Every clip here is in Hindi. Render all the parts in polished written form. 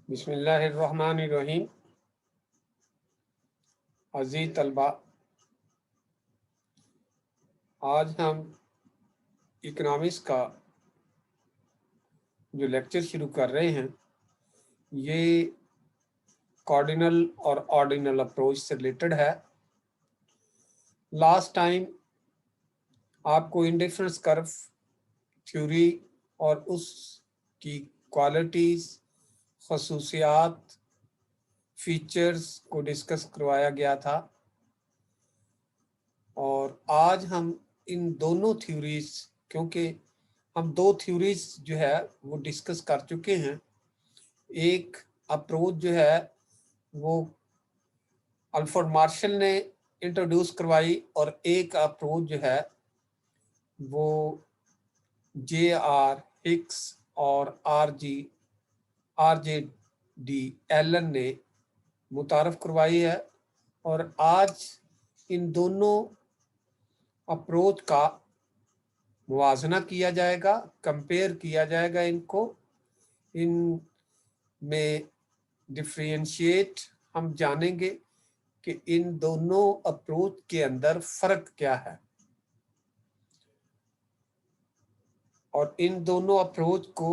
बिस्मिल्लाहिर्रहमानिर्रहीम। अज़ीज़ तलबा, आज हम इकनॉमिक्स का जो लेक्चर शुरू कर रहे हैं ये कॉर्डिनल और ऑर्डिनल अप्रोच से रिलेटेड है। लास्ट टाइम आपको इंडिफरेंस कर्व थ्योरी और उसकी क्वालिटीज़, खसूसियात, फीचर्स को डिस्कस करवाया गया था और आज हम इन दोनों थ्योरीज, क्योंकि हम दो थ्योरीज जो है वो डिस्कस कर चुके हैं। एक अप्रोच जो है वो अल्फ्रेड मार्शल ने इंट्रोड्यूस करवाई और एक अप्रोच जो है वो J.R. हिक्स और R.J.D. एलन ने मुतारफ़ करवाई है। और आज इन दोनों अप्रोच का मुवाजना किया जाएगा, कंपेयर किया जाएगा। इन में डिफ्रेंशिएट हम जानेंगे कि इन दोनों अप्रोच के अंदर फर्क क्या है और इन दोनों अप्रोच को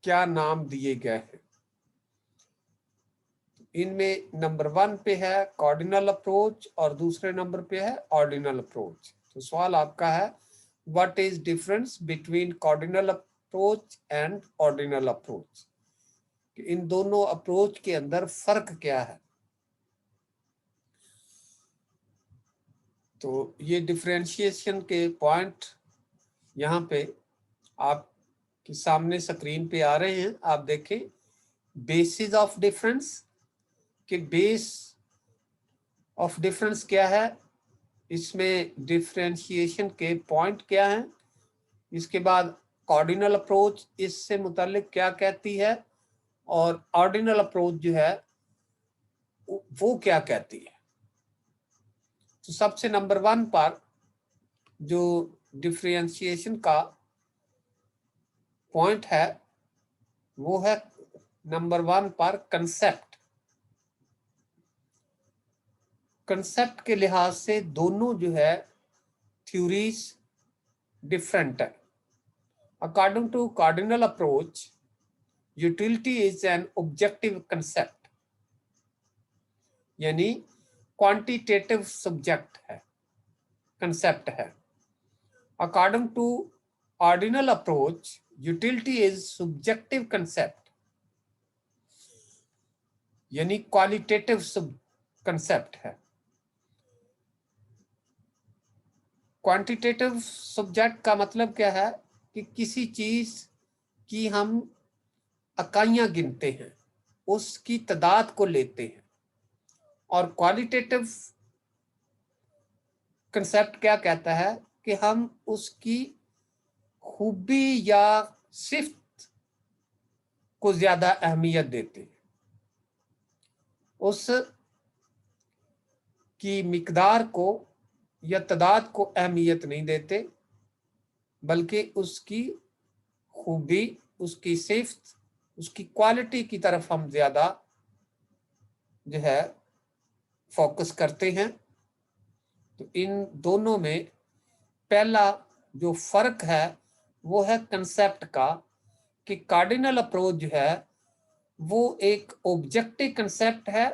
क्या नाम दिए गए हैं। इनमें नंबर 1 पे है कॉर्डिनल अप्रोच और दूसरे नंबर पे है ऑर्डिनल अप्रोच। तो सवाल आपका है, what is difference between cardinal approach and ordinal approach? इन दोनों अप्रोच के अंदर फर्क क्या है? तो ये डिफरेंशिएशन के पॉइंट यहाँ पे आपके सामने स्क्रीन पे आ रहे हैं। आप देखें, बेसिस ऑफ डिफरेंस के बेस ऑफ डिफरेंस क्या है, इसमें डिफरेंशिएशन के पॉइंट क्या हैं, इसके बाद ऑर्डिनल अप्रोच इससे मुताल्लिक क्या कहती है और ऑर्डिनल अप्रोच जो है वो क्या कहती है। तो सबसे नंबर 1 पर जो डिफरेंशिएशन का पॉइंट है वो है नंबर 1 पर कंसेप्ट। कंसेप्ट के लिहाज से दोनों जो है थ्योरीज डिफरेंट है। According to cardinal approach, utility is an objective concept, यानी क्वांटिटेटिव सब्जेक्ट है, कंसेप्ट है। According to ordinal approach, utility is subjective concept, यानी क्वालिटेटिव कंसेप्ट है। क्वांटिटेटिव सब्जेक्ट का मतलब क्या है कि किसी चीज की हम इकाइयां गिनते हैं, उसकी तादाद को लेते हैं। और क्वालिटेटिव कंसेप्ट क्या कहता है कि हम उसकी खूबी या सिफ्त को ज्यादा अहमियत देते हैं, उस की मिकदार को या तादाद को अहमियत नहीं देते, बल्कि उसकी खूबी, उसकी सिफ्त, उसकी क्वालिटी की तरफ हम ज्यादा जो है फोकस करते हैं। तो इन दोनों में पहला जो फर्क है वो है कंसेप्ट का, कि कार्डिनल अप्रोच जो है वो एक ऑब्जेक्टिव कंसेप्ट है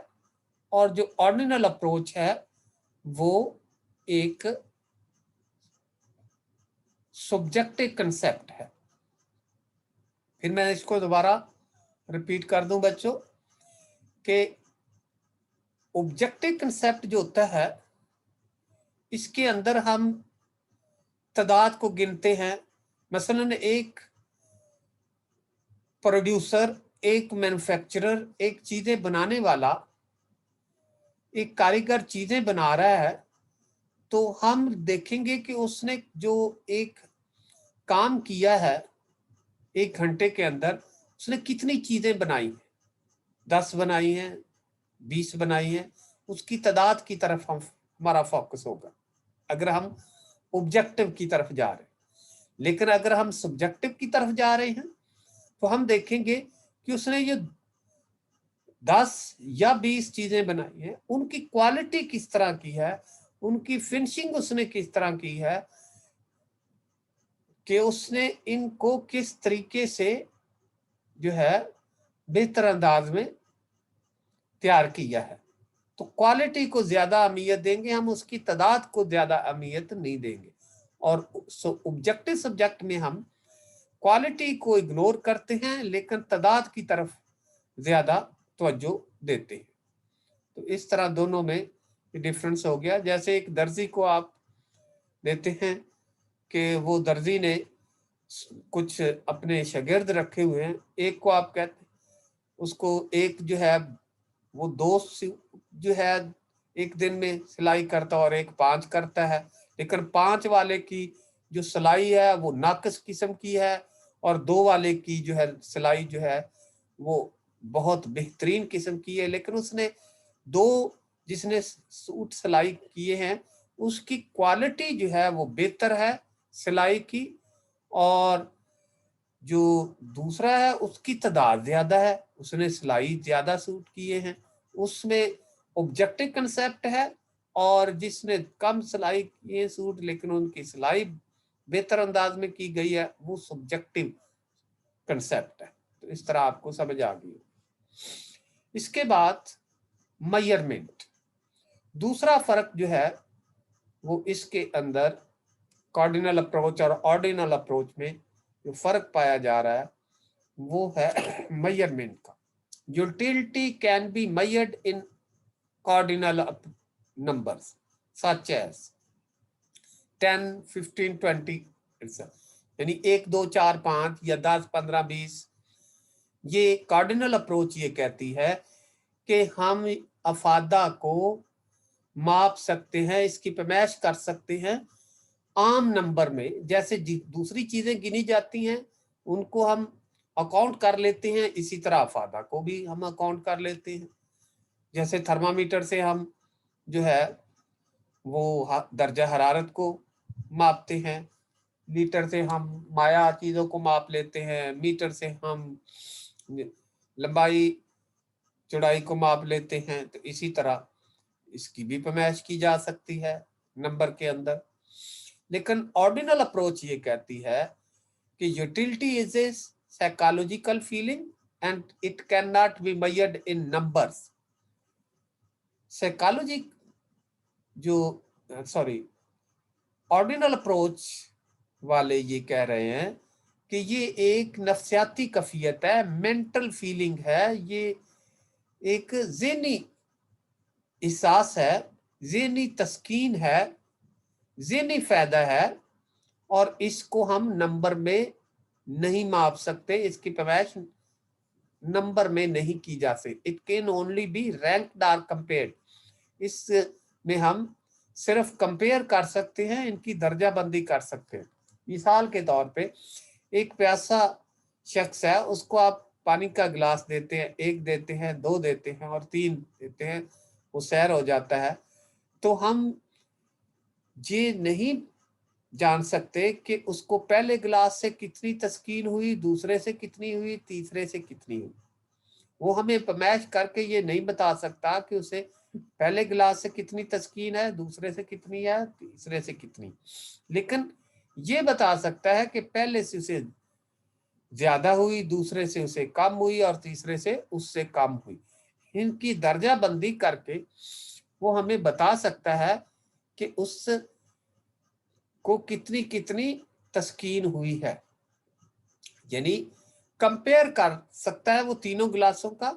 और जो ऑर्डिनल अप्रोच है वो एक सब्जेक्टिव कंसेप्ट है। फिर मैं इसको दोबारा रिपीट कर दूं बच्चों कि ऑब्जेक्टिव कंसेप्ट जो होता है इसके अंदर हम तादाद को गिनते हैं। मसलन एक प्रोड्यूसर, एक मैन्युफैक्चरर, एक चीजें बनाने वाला, एक कारीगर चीजें बना रहा है, तो हम देखेंगे कि उसने जो एक काम किया है 1 घंटे के अंदर, उसने कितनी चीजें बनाई हैं, 10 बनाई हैं, 20 बनाई हैं, उसकी तादाद की तरफ हमारा फोकस होगा अगर हम ऑब्जेक्टिव की तरफ जा रहे हैं। लेकिन अगर हम सब्जेक्टिव की तरफ जा रहे हैं तो हम देखेंगे कि उसने ये 10 या 20 चीजें बनाई हैं, उनकी क्वालिटी किस तरह की है, उनकी फिनिशिंग उसने किस तरह की है, कि उसने इनको किस तरीके से जो है बेहतर अंदाज में तैयार किया है। तो क्वालिटी को ज्यादा अहमियत देंगे हम, उसकी तादाद को ज्यादा अहमियत नहीं देंगे। और ऑब्जेक्टिव सब्जेक्ट में हम क्वालिटी को इग्नोर करते हैं लेकिन तादाद की तरफ ज्यादा तवज्जो देते हैं। तो इस तरह दोनों में डिफरेंस हो गया। जैसे एक दर्जी को आप देते हैं कि वो दर्जी ने कुछ अपने शागिर्द रखे हुए हैं, एक को आप कहते उसको एक जो है वो 2 जो है एक दिन में सिलाई करता और एक 5 करता है, लेकिन 5 वाले की जो सिलाई है वो नाकिस किस्म की है और 2 वाले की जो है सिलाई जो है वो बहुत बेहतरीन किस्म की है। लेकिन उसने 2 जिसने सूट सिलाई किए हैं उसकी क्वालिटी जो है वो बेहतर है सिलाई की, और जो दूसरा है उसकी तादाद ज्यादा है, उसने सिलाई ज्यादा सूट किए हैं, उसमें ऑब्जेक्टिव कंसेप्ट है। और जिसने कम सिलाई किए सूट लेकिन उनकी सिलाई बेहतर अंदाज में की गई है, वो सब्जेक्टिव कंसेप्ट है। तो इस तरह आपको समझ आ गई। इसके बाद मेजरमेंट, दूसरा फर्क जो है वो इसके अंदर कार्डिनल अप्रोच और ऑर्डिनल अप्रोच में जो फर्क पाया जा रहा है वो है मेजरमेंट का। Utility can be measured in cardinal numbers such as 10, 15, 20, यानी 1, 2, 4, 5 या 10, 15, 20। ये कार्डिनल अप्रोच ये कहती है कि हम अफादा को माप सकते हैं, इसकी पैमाइश कर सकते हैं आम नंबर में। जैसे दूसरी चीजें गिनी जाती हैं उनको हम अकाउंट कर लेते हैं, इसी तरह अफादा को भी हम अकाउंट कर लेते हैं। जैसे थर्मामीटर से हम जो है वो दर्जा हरारत को मापते हैं, लीटर से हम माया चीजों को माप लेते हैं, मीटर से हम लंबाई चौड़ाई को माप लेते हैं। तो इसी तरह इसकी भी पैमाइश की जा सकती है नंबर के अंदर। लेकिन ऑर्डिनल अप्रोच ये कहती है कि utility is a psychological feeling and it can not be measured in numbers. Psychology जो ऑर्डिनल अप्रोच वाले ये कह रहे हैं कि ये एक नफ्सियाती कफियत है, मेंटल फीलिंग है, ये एक ज़हनी एहसास है, ज़हनी तस्कीन है, ज़हनी फायदा है, और इसको हम नंबर में नहीं माप सकते, इसकी पैमाइश नंबर में नहीं की जा सकती। It can only B ranked और कंपेयर्ड। इसमें हम सिर्फ कंपेयर कर सकते हैं, इनकी दर्जा बंदी कर सकते हैं। मिसाल के तौर पे एक प्यासा शख्स है, उसको आप पानी का गिलास देते हैं, 1 देते हैं, 2 देते हैं और 3 देते हैं, वो सैर हो जाता है। तो हम ये नहीं जान सकते कि उसको पहले गिलास से कितनी तस्कीन हुई, दूसरे से कितनी हुई, तीसरे से कितनी हुई। वो हमें पैमाइश करके ये नहीं बता सकता कि उसे पहले गिलास से कितनी तस्कीन है, दूसरे से कितनी है, तीसरे से कितनी। लेकिन ये बता सकता है कि पहले से उसे ज्यादा हुई, दूसरे से उसे कम हुई और तीसरे से उससे कम हुई। इनकी दर्जा बंदी करके वो हमें बता सकता है कि उस को कितनी कितनी तस्कीन हुई है, यानी कंपेयर कर सकता है वो तीनों गिलासों का,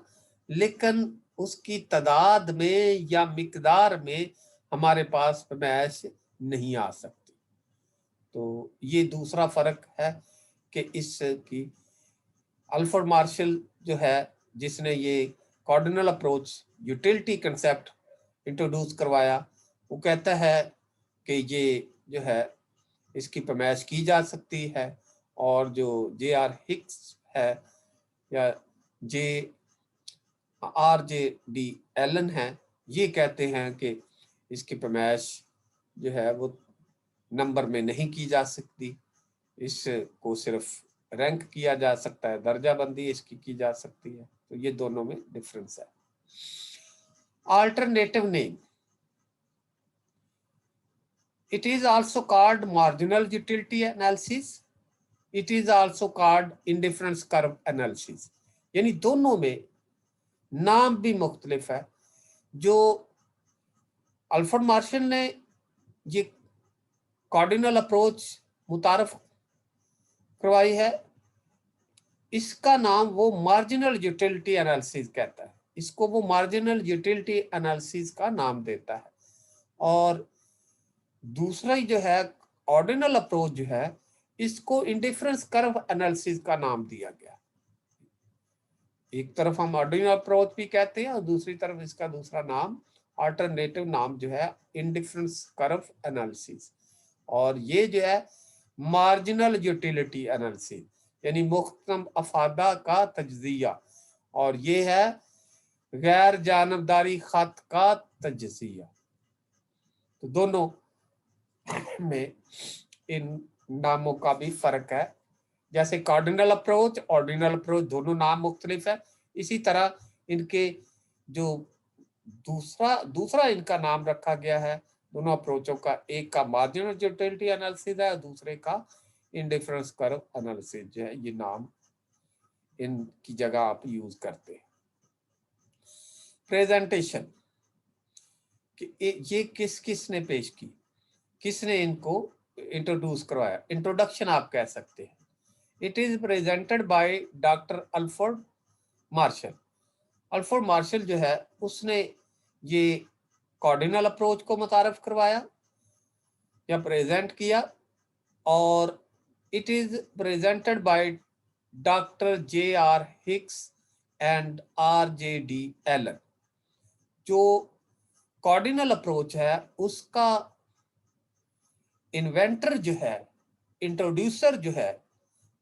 लेकिन उसकी तादाद में या मिकदार में हमारे पास पैमाइश नहीं आ सकती। तो ये दूसरा फर्क है कि इसकी अल्फ्रेड मार्शल जो है जिसने ये cardinal approach utility concept introduce करवाया, वो कहता है कि ये जो है इसकी पैमाइश की जा सकती है। और जो J.R. हिक्स है या J.R.J.D. एलन है, ये कहते हैं कि इसकी पैमाइश जो है वो नंबर में नहीं की जा सकती, इसको सिर्फ रैंक किया जा सकता है, दर्जा बंदी इसकी की जा सकती है। तो ये दोनों में डिफरेंस है। Alternative name, it is also called marginal utility analysis, it is also called indifference curve analysis। यानी दोनों में नाम भी मुख्तलिफ है। जो अल्फ्रेड मार्शल ने ये कार्डिनल अप्रोच मुतारफ करवाई है, इसका नाम वो मार्जिनल यूटिलिटी एनालिसिस कहता है, इसको वो मार्जिनल यूटिलिटी एनालिसिस का नाम देता है। और दूसरा जो है ऑर्डिनल अप्रोच जो है, इसको इंडिफरेंस कर्व एनालिसिस का नाम दिया गया। एक तरफ हम ऑर्डिनल अप्रोच भी कहते हैं और दूसरी तरफ इसका दूसरा नाम, अल्टरनेटिव नाम जो है इंडिफरेंस कर्व एनालिसिस। और ये जो है मार्जिनल यूटिलिटी एनालिसिस, यानी मुख्तम अफादा का तज्जिया, और ये है गैर जानबदारी खत का तज्जिया। तो दोनों में इन नामों का भी फर्क है। जैसे कार्डिनल अप्रोच, ऑर्डिनल अप्रोच, दोनों नाम मुख्तलिफ है, इसी तरह इनके जो दूसरा इनका नाम रखा गया है दोनों अप्रोचों का, एक का मार्जिनल यूटिलिटी एनालिसिस है और दूसरे का इंडिफरेंस कर्व एनालिसिस जो है, ये नाम इनकी जगह आप यूज करते हैं। प्रेजेंटेशन, ये किसने पेश की, किसने इनको इंट्रोड्यूस करवाया, इंट्रोडक्शन आप कह सकते हैं। It is presented by doctor Alfred Marshall. Alfred Marshall जो है उसने ये कार्डिनल अप्रोच को मुतारफ करवाया या प्रेजेंट किया, और it is presented by doctor J.R. Hicks and R.J.D. Allen. जो कार्डिनल अप्रोच है उसका इन्वेंटर जो है, इंट्रोड्यूसर जो है,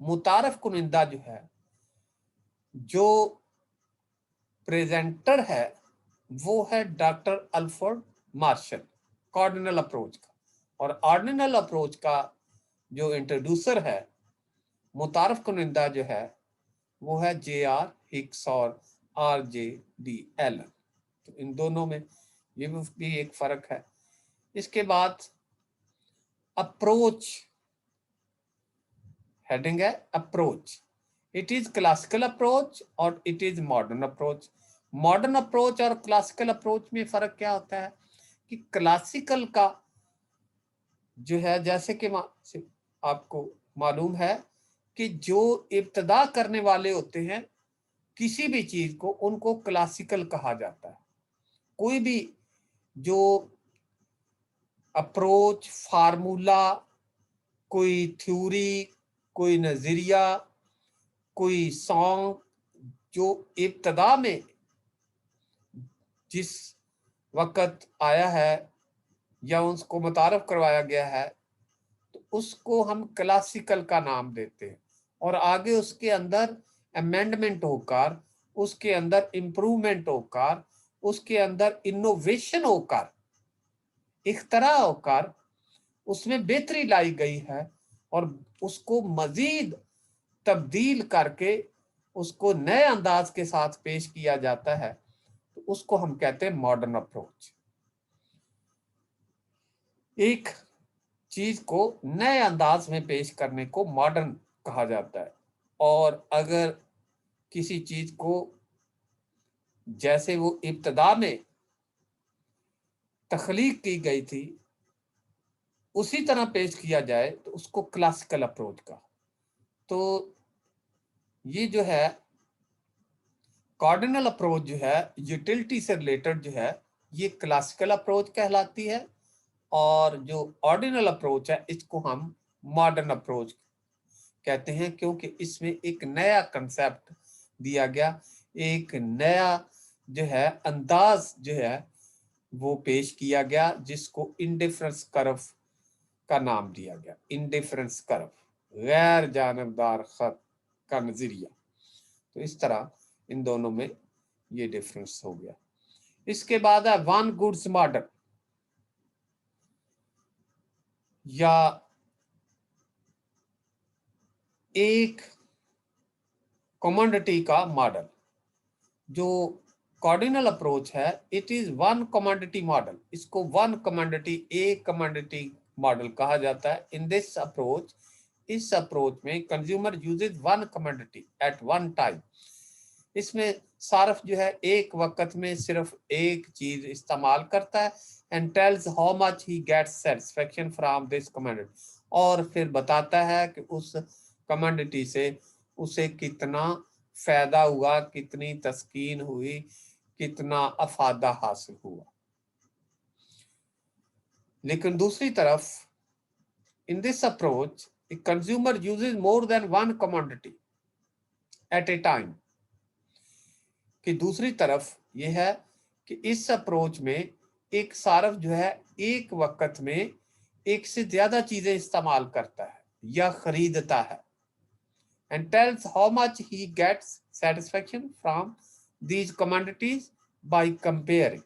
मुतारफ कुनिंदा जो है, जो प्रेजेंटर है, वो है doctor Alfred Marshall cardinal approach का। और ऑर्डिनल अप्रोच का जो इंट्रोड्यूसर है, मुतारफ कुनिंदा जो है, वो है J.R. हिक्स और R.J.D. एलन। तो इन दोनों में ये भी एक फर्क है। इसके बाद अप्रोच, हेडिंग है approach. It is classical approach और it is modern approach. Modern approach और क्लासिकल अप्रोच में फर्क क्या होता है कि क्लासिकल का जो है, जैसे कि आपको मालूम है कि जो इब्तदा करने वाले होते हैं किसी भी चीज को, उनको क्लासिकल कहा जाता है। कोई भी जो अप्रोच, फार्मूला, कोई थ्योरी, कोई नजरिया, कोई सॉन्ग जो इब्तदा में जिस वक्त आया है या उसको मुतारफ करवाया गया है, तो उसको हम क्लासिकल का नाम देते हैं। और आगे उसके अंदर अमेंडमेंट होकर, उसके अंदर इम्प्रूवमेंट होकर, उसके अंदर इनोवेशन होकर, इख्तरा होकर उसमें बेहतरी लाई गई है और उसको मजीद तब्दील करके उसको नए अंदाज के साथ पेश किया जाता है, तो उसको हम कहते हैं मॉडर्न अप्रोच। एक चीज को नए अंदाज में पेश करने को मॉडर्न कहा जाता है। और अगर किसी चीज को जैसे वो इब्तदा में तख्लीक की गई थी उसी तरह पेश किया जाए तो उसको क्लासिकल अप्रोच का। तो ये जो है कार्डिनल अप्रोच जो है यूटिलिटी से रिलेटेड जो है, ये क्लासिकल अप्रोच कहलाती है। और जो ऑर्डिनल अप्रोच है इसको हम मॉडर्न अप्रोच कहते हैं, क्योंकि इसमें एक नया कंसेप्ट दिया गया, एक नया जो है अंदाज जो है वो पेश किया गया, जिसको इंडिफरेंस कर्व का नाम दिया गया। इंडिफरेंस कर्व, गैर जानबदार खत का नजरिया। तो इस तरह इन दोनों में ये डिफरेंस हो गया। इसके बाद है वन गुड्स मॉडल या एक कमोडिटी का मॉडल। जो कॉर्डिनल अप्रोच है, it is one commodity model, इसको वन कमोडिटी, एक कमोडिटी मॉडल कहा जाता है। इन दिस अप्रोच, इस अप्रोच में consumer uses one commodity at one time. इसमें सार्फ जो है एक वक्त में सिर्फ एक चीज इस्तेमाल करता है, and tells how much he gets satisfaction from this commodity, और फिर बताता है कि उस कमोडिटी से उसे कितना फायदा हुआ, कितनी तस्कीन हुई, कितना अफादा हासिल हुआ। लेकिन दूसरी तरफ in this approach consumer uses more than one commodity at a time, कि दूसरी तरफ यह है कि इस अप्रोच में एक सार्फ जो है एक वक्त में एक से ज्यादा चीजें इस्तेमाल करता है या खरीदता है, and tells how much he gets satisfaction from these commodities by comparing,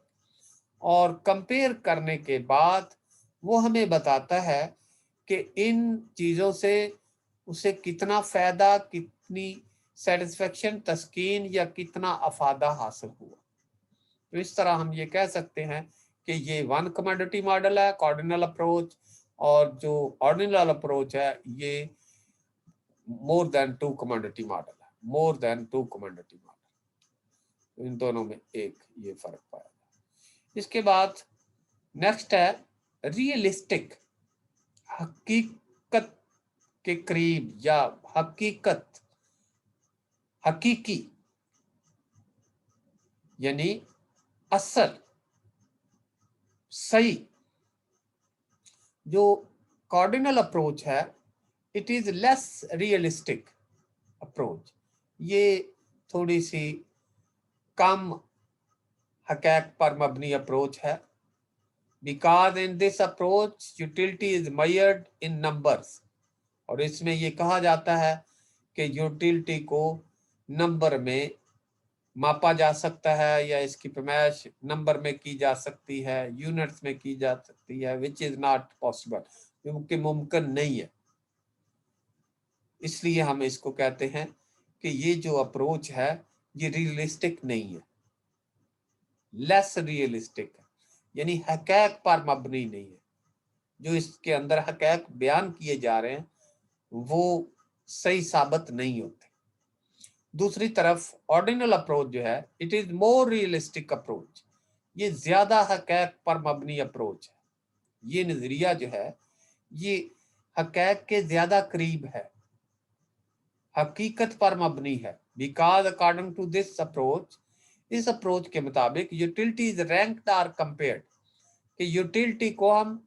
और कंपेयर करने के बाद वो हमें बताता है कि इन चीजों से उसे कितना फायदा, कितनी सेटिस्फेक्शन, तस्कीन या कितना अफादा हासिल हुआ। तो इस तरह हम ये कह सकते हैं कि ये वन कमोडिटी मॉडल है, कॉर्डिनल अप्रोच, और जो ऑर्डिनल अप्रोच है ये more than two commodity model है, more than two commodity model. इन दोनों में एक ये फर्क पाया। इसके बाद नेक्स्ट है रियलिस्टिक, हकीकत के करीब या हकीकत, हकीकी यानी असल, सही। जो कॉर्डिनल अप्रोच है, it is less realistic approach, ये थोड़ी सी कम हकैक पर मबनी अप्रोच है। Because in this approach utility is measured in numbers, और इसमें ये कहा जाता है कि यूटिलिटी को नंबर में मापा जा सकता है या इसकी पैमाइश नंबर में की जा सकती है, यूनिट्स में की जा सकती है, विच इज नॉट पॉसिबल, क्योंकि मुमकिन नहीं है। इसलिए हम इसको कहते हैं कि ये जो अप्रोच है ये रियलिस्टिक नहीं है, लेस रियलिस्टिक है, यानी हकैक पर मबनी नहीं है। जो इसके अंदर हकैक बयान किए जा रहे हैं वो सही साबित नहीं होते। दूसरी तरफ ऑर्डिनल अप्रोच जो है, it is more realistic approach, ये ज्यादा हकैक पर मबनी अप्रोच है। ये नजरिया जो है ये हकैक के ज्यादा करीब है, हकीकत पर मबनी है। Because according to this approach, इस अप्रोच के मुताबिक utility is ranked or compared, कि यूटिलिटी को हम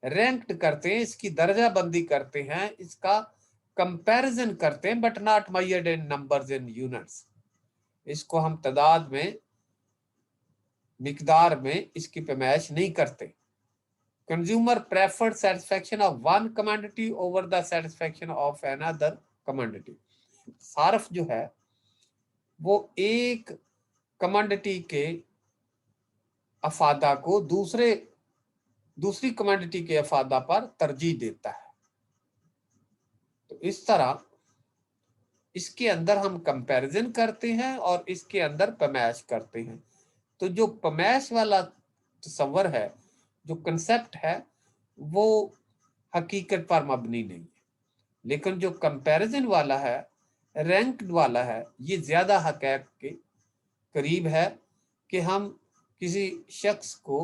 रैंक्ड करते हैं, इसकी दर्जा बंदी करते हैं, इसका कंपैरिजन करते हैं, but not measured in numbers in units. इसको हम तादाद में, मिकदार में इसकी पैमाइश नहीं करते। Consumer preferred satisfaction of one commodity over the satisfaction of another commodity. सार्फ जो है वो एक कमोडिटी के अफादा को दूसरी कमोडिटी के अफादा पर तरजीह देता है। तो इस तरह इसके अंदर हम कंपैरिजन करते हैं और इसके अंदर पैमाइश करते हैं। तो जो पैमाइश वाला तस्वर है, जो कंसेप्ट है, वो हकीकत पर मबनी नहीं है। लेकिन जो कंपैरिजन वाला है, रैंक्ड वाला है, ये ज्यादा हकैक के करीब है कि हम किसी शख्स को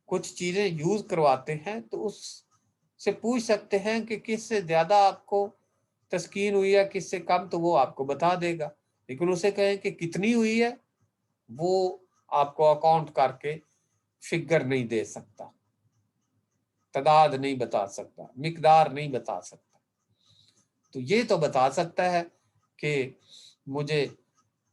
कुछ चीजें यूज करवाते हैं तो उससे पूछ सकते हैं कि किससे ज्यादा आपको तस्कीन हुई है, किससे कम, तो वो आपको बता देगा। लेकिन उसे कहें कि कितनी हुई है, वो आपको अकाउंट करके फिगर नहीं दे सकता, तादाद नहीं बता सकता, मिकदार नहीं बता सकता। तो ये तो बता सकता है कि मुझे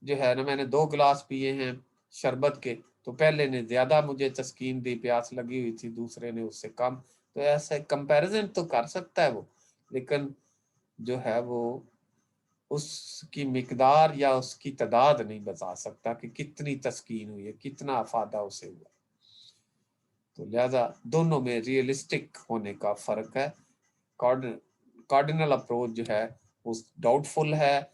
जो है ना, मैंने 2 गिलास पिए हैं शरबत के, तो पहले ने ज्यादा मुझे तस्कीन दी, प्यास लगी हुई थी, दूसरे ने उससे कम। तो ऐसे कंपैरिजन तो कर सकता है वो, लेकिन जो है वो उसकी मिकदार या उसकी तादाद नहीं बता सकता कि कितनी तस्कीन हुई है, कितना अफादा उसे हुआ। तो लिहाजा दोनों में रियलिस्टिक होने का फर्क है। कार्डिनल अप्रोच जो है वो डाउटफुल है,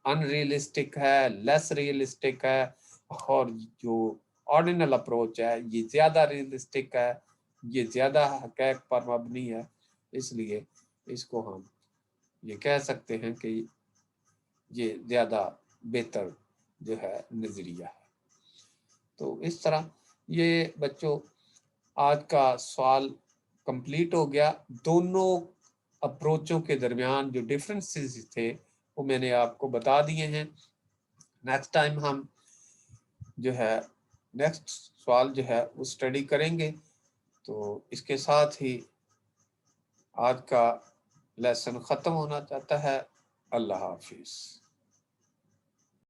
अनरियलिस्टिक है, लेस रियलिस्टिक है, और जो ऑर्डिनल अप्रोच है ये ज़्यादा रियलिस्टिक है, ये ज़्यादा हक़ैक़ पर मबनी है। इसलिए इसको हम ये कह सकते हैं कि ये ज़्यादा बेहतर जो है नज़रिया है। तो इस तरह ये बच्चों आज का सवाल कंप्लीट हो गया। दोनों अप्रोचों के दरमियान जो डिफरेंसेस थे वो मैंने आपको बता दिए हैं। नेक्स्ट टाइम हम जो है नेक्स्ट सवाल जो है वो स्टडी करेंगे। तो इसके साथ ही आज का लेसन ख़त्म होना चाहता है। अल्लाह हाफिज़।